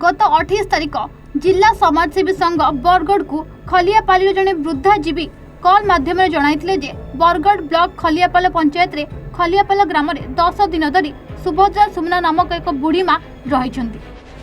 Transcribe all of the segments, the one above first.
गत 28 तारिख जिला समाजसेवी संघ बरगढ़ को खलियापाली जड़े वृद्धाजीवी कॉल माध्यम जणाइथिले जे बरगढ़ ब्लॉक खलियापाल पंचायत रे खलियापाल ग्राम रे 10 दिन धरी सुभद्रा सुमना नामक एक बुढ़ी माँ रहिछंती।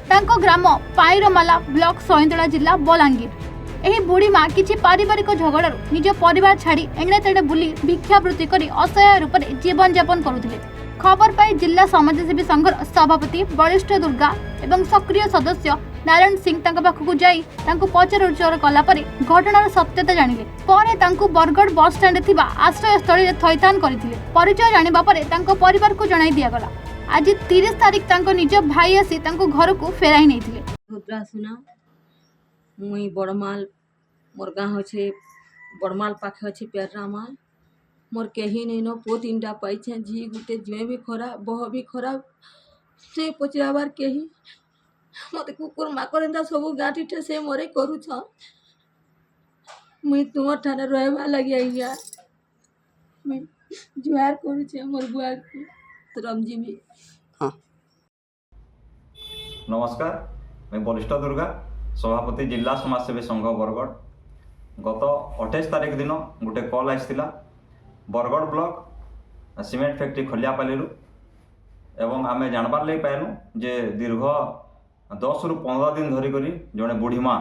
तांको ग्राम पायरमाला ब्लॉक सयंतला जिला बलांगीर। एही बुढ़ी माँ किछि पारिवारिक झगड़ारू निज परिवार छाड़ी एणे तेणे बुली भिक्षावृत्ति करी असहाय रूप में जीवन यापन करुथिले। खबर पाई जिला समाजसेवी संघर सभापति बलिष्ठ दुर्गा एवं सक्रिय सदस्य नारायण सिंह तांको पाखकु जाई तांको पचर उच्चार कला परे घटनार सत्यता जानिले। परे तांको बरगढ़ बस स्टैंड थिबा आश्रय स्थली रे थैथान करथिले। परिचय जानिबा परे तांको परिवार को जणाई दिया गला। आज 30 तारिख तांको निज भाई आसी तांको घर को फेराई नैथिले। रुद्रा सुना मुई बड़माल मोर गाँ होछे बड़माल पाखे अच्छे प्यारा माल मोर कहीं नहीं नो पो 3टा पाइछे झी गुटे जुए भी खराब बह भी खराब से पचराबार कहीं मत कुकुर माकर एंता सब गाँठीटे से मोरे करूछ मुई तुम ठाने रहबा लगी आइया मुई जुआर करूछे मोर बुआ को रमजीवी। हाँ नमस्कार, मैं बलिष्ठ दुर्गा सभापति जिला समाजसेवी संघ बरगढ़। गत 28 तारिख दिन गोटे कॉल आसाला Bargarh block cement factory Khaliapali एवं आम जानबार लगे पाइलु जे दीर्घ 10 रु 15 दिन धरिकी जड़े बुढ़ी माँ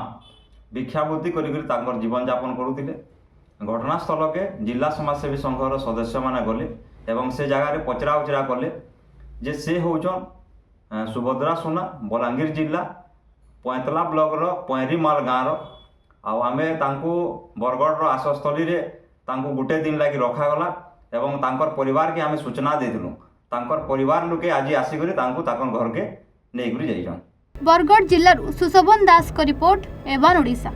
भिक्षावृत्ति कर जीवन यापन करुले। घटनास्थल के जिला समाजसेवी संघर सदस्य मैंने गले एवं से जगार पचरा उचरा कले जे से होचन सुभद्रा सुना बलांगीर जिला पैंतला ब्लॉक पैरीमाल गाँव आमे तांको बरगढ़ आश्रयस्थली रे तांको गोटे दिन लगी रखागला एवं तांकर परिवार के आमे सूचना देथिलु। तांकर परिवार लोके आज आसिकरी तांको ताकर घर के नेइकरी जाइछन। बरगढ़ जिल्लारू सुशोभन दास को रिपोर्ट एवं ओडिशा।